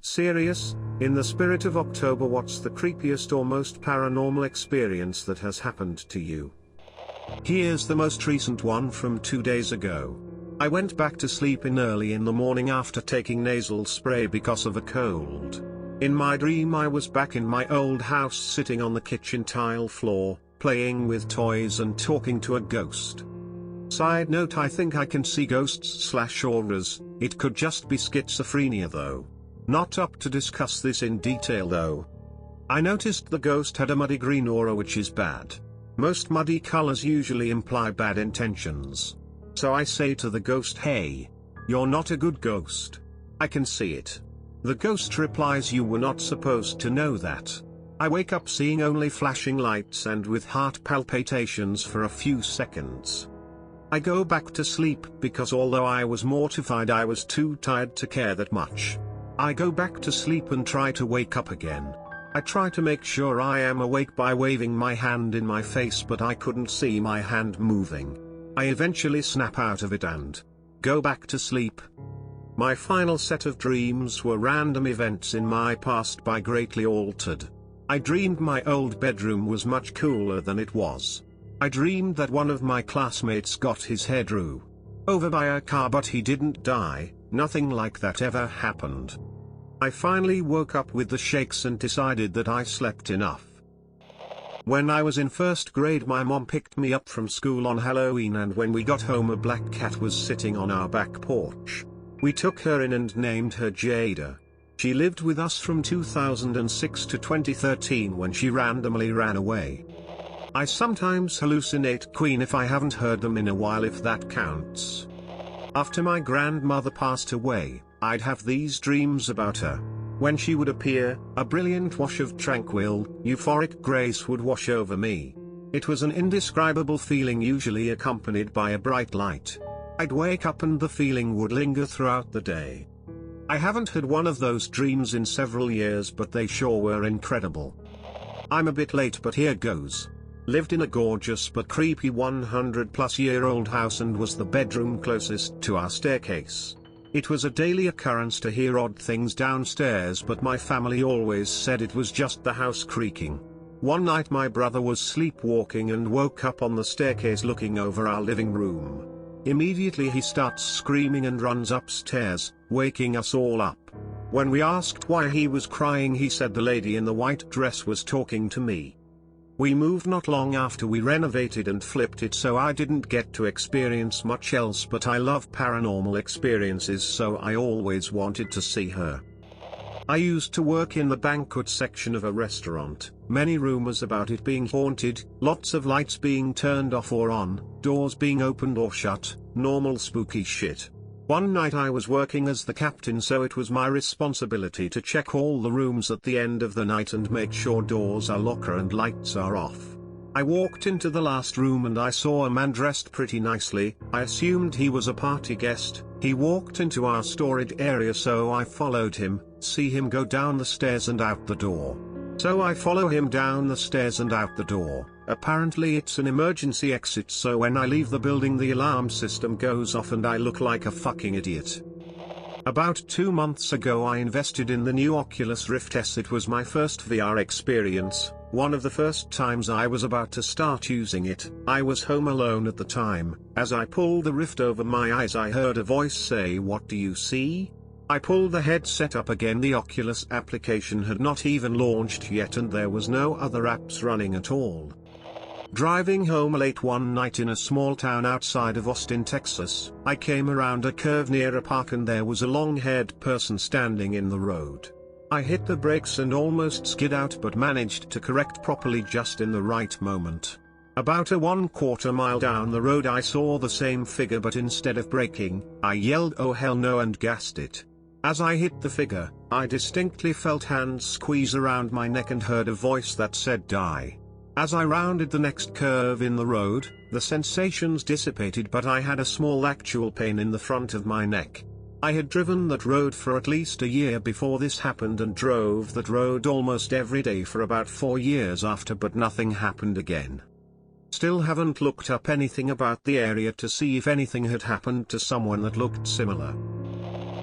Serious, in the spirit of October, what's the creepiest or most paranormal experience that has happened to you? Here's the most recent one from 2 days ago. I went back to sleep early in the morning after taking nasal spray because of a cold. In my dream I was back in my old house sitting on the kitchen tile floor, playing with toys and talking to a ghost. Side note, I think I can see ghosts/auras, it could just be schizophrenia though. Not up to discuss this in detail though. I noticed the ghost had a muddy green aura, which is bad. Most muddy colors usually imply bad intentions. So I say to the ghost, "Hey, you're not a good ghost. I can see it." The ghost replies, "You were not supposed to know that." I wake up seeing only flashing lights and with heart palpitations for a few seconds. I go back to sleep because although I was mortified, I was too tired to care that much. I go back to sleep and try to wake up again. I try to make sure I am awake by waving my hand in my face, but I couldn't see my hand moving. I eventually snap out of it and go back to sleep. My final set of dreams were random events in my past by greatly altered. I dreamed my old bedroom was much cooler than it was. I dreamed that one of my classmates got his head run over by a car, but he didn't die. Nothing like that ever happened. I finally woke up with the shakes and decided that I slept enough. When I was in first grade, my mom picked me up from school on Halloween, and when we got home, a black cat was sitting on our back porch. We took her in and named her Jada. She lived with us from 2006 to 2013 when she randomly ran away. I sometimes hallucinate Queen if I haven't heard them in a while, if that counts. After my grandmother passed away, I'd have these dreams about her. When she would appear, a brilliant wash of tranquil, euphoric grace would wash over me. It was an indescribable feeling, usually accompanied by a bright light. I'd wake up and the feeling would linger throughout the day. I haven't had one of those dreams in several years, but they sure were incredible. I'm a bit late, but here goes. Lived in a gorgeous but creepy 100-plus-year-old house and was the bedroom closest to our staircase. It was a daily occurrence to hear odd things downstairs, but my family always said it was just the house creaking. One night my brother was sleepwalking and woke up on the staircase looking over our living room. Immediately he starts screaming and runs upstairs, waking us all up. When we asked why he was crying, he said the lady in the white dress was talking to me. We moved not long after we renovated and flipped it, so I didn't get to experience much else, but I love paranormal experiences, so I always wanted to see her. I used to work in the banquet section of a restaurant. Many rumors about it being haunted, lots of lights being turned off or on, doors being opened or shut, normal spooky shit. One night I was working as the captain, so it was my responsibility to check all the rooms at the end of the night and make sure doors are locked and lights are off. I walked into the last room and I saw a man dressed pretty nicely. I assumed he was a party guest. He walked into our storage area, so I followed him, see him go down the stairs and out the door. So I follow him down the stairs and out the door. Apparently it's an emergency exit, so when I leave the building the alarm system goes off and I look like a fucking idiot. About 2 months ago I invested in the new Oculus Rift S. It was my first VR experience, one of the first times I was about to start using it. I was home alone at the time. As I pulled the Rift over my eyes, I heard a voice say, "What do you see?" I pulled the headset up again. The Oculus application had not even launched yet and there was no other apps running at all. Driving home late one night in a small town outside of Austin, Texas, I came around a curve near a park and there was a long-haired person standing in the road. I hit the brakes and almost skid out, but managed to correct properly just in the right moment. About a 1/4 mile down the road I saw the same figure, but instead of braking, I yelled "Oh hell no" and gassed it. As I hit the figure, I distinctly felt hands squeeze around my neck and heard a voice that said "die." As I rounded the next curve in the road, the sensations dissipated, but I had a small actual pain in the front of my neck. I had driven that road for at least a year before this happened and drove that road almost every day for about 4 years after, but nothing happened again. Still haven't looked up anything about the area to see if anything had happened to someone that looked similar.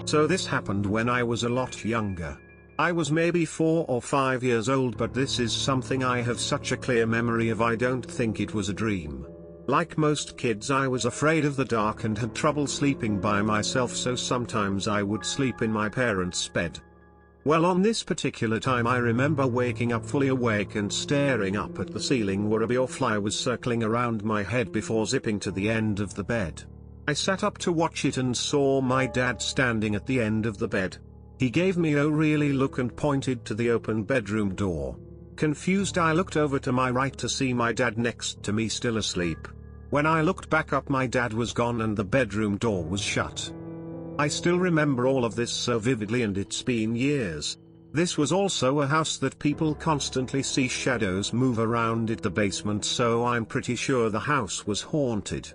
So this happened when I was a lot younger. I was maybe 4 or 5 years old, but this is something I have such a clear memory of. I don't think it was a dream. Like most kids, I was afraid of the dark and had trouble sleeping by myself, so sometimes I would sleep in my parents' bed. Well, on this particular time I remember waking up fully awake and staring up at the ceiling where a butterfly was circling around my head before zipping to the end of the bed. I sat up to watch it and saw my dad standing at the end of the bed. He gave me a really look and pointed to the open bedroom door. Confused, I looked over to my right to see my dad next to me, still asleep. When I looked back up, my dad was gone and the bedroom door was shut. I still remember all of this so vividly, and it's been years. This was also a house that people constantly see shadows move around it, the basement, so I'm pretty sure the house was haunted.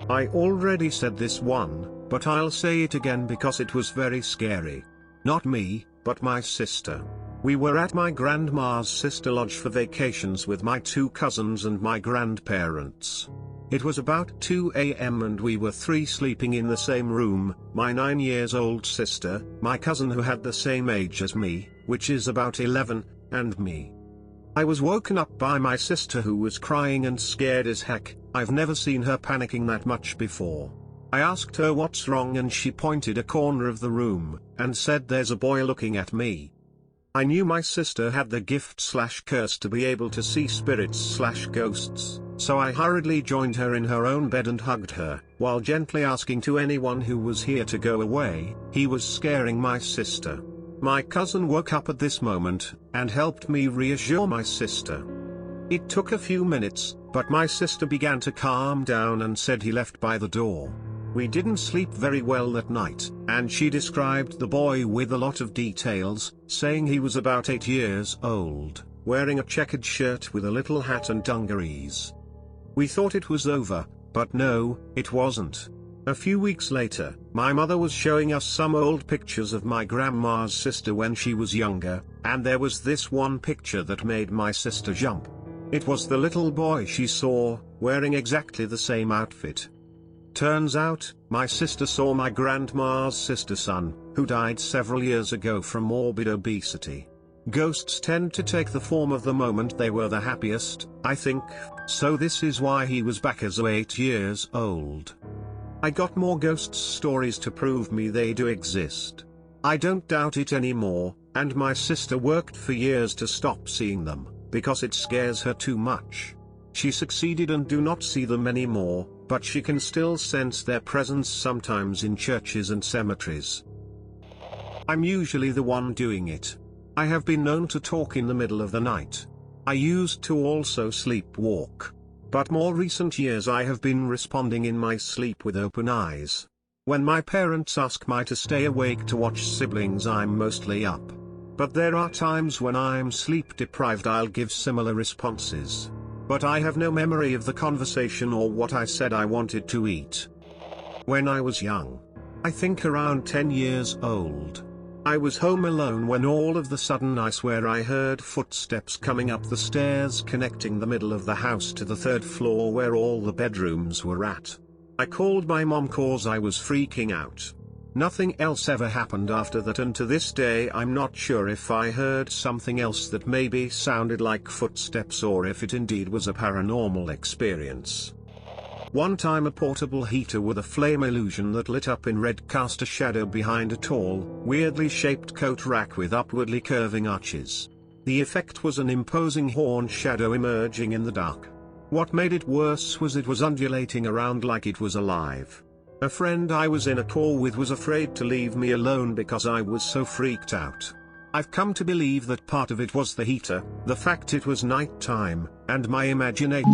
I already said this one, but I'll say it again because it was very scary. Not me, but my sister. We were at my grandma's sister lodge for vacations with my 2 cousins and my grandparents. It was about 2 a.m. and we were 3 sleeping in the same room, my 9-year-old sister, my cousin who had the same age as me, which is about 11, and me. I was woken up by my sister, who was crying and scared as heck. I've never seen her panicking that much before. I asked her what's wrong and she pointed a corner of the room, and said there's a boy looking at me. I knew my sister had the gift/curse to be able to see spirits/ghosts, so I hurriedly joined her in her own bed and hugged her, while gently asking to anyone who was here to go away. He was scaring my sister. My cousin woke up at this moment, and helped me reassure my sister. It took a few minutes, but my sister began to calm down and said he left by the door. We didn't sleep very well that night, and she described the boy with a lot of details, saying he was about 8 years old, wearing a checkered shirt with a little hat and dungarees. We thought it was over, but no, it wasn't. A few weeks later, my mother was showing us some old pictures of my grandma's sister when she was younger, and there was this one picture that made my sister jump. It was the little boy she saw, wearing exactly the same outfit. Turns out, my sister saw my grandma's sister's son, who died several years ago from morbid obesity. Ghosts tend to take the form of the moment they were the happiest, I think, so this is why he was back as 8 years old. I got more ghost stories to prove me they do exist. I don't doubt it anymore, and my sister worked for years to stop seeing them, because it scares her too much. She succeeded and do not see them anymore, but she can still sense their presence sometimes in churches and cemeteries. I'm usually the one doing it. I have been known to talk in the middle of the night. I used to also sleepwalk. But more recent years I have been responding in my sleep with open eyes. When my parents ask me to stay awake to watch siblings, I'm mostly up. But there are times when I'm sleep deprived, I'll give similar responses. But I have no memory of the conversation or what I said I wanted to eat. When I was young, I think around 10 years old, I was home alone when all of the sudden I swear I heard footsteps coming up the stairs connecting the middle of the house to the 3rd floor where all the bedrooms were at. I called my mom cause I was freaking out. Nothing else ever happened after that, and to this day I'm not sure if I heard something else that maybe sounded like footsteps or if it indeed was a paranormal experience. One time a portable heater with a flame illusion that lit up in red cast a shadow behind a tall, weirdly shaped coat rack with upwardly curving arches. The effect was an imposing horned shadow emerging in the dark. What made it worse was it was undulating around like it was alive. A friend I was in a call with was afraid to leave me alone because I was so freaked out. I've come to believe that part of it was the heater, the fact it was night time, and my imagination.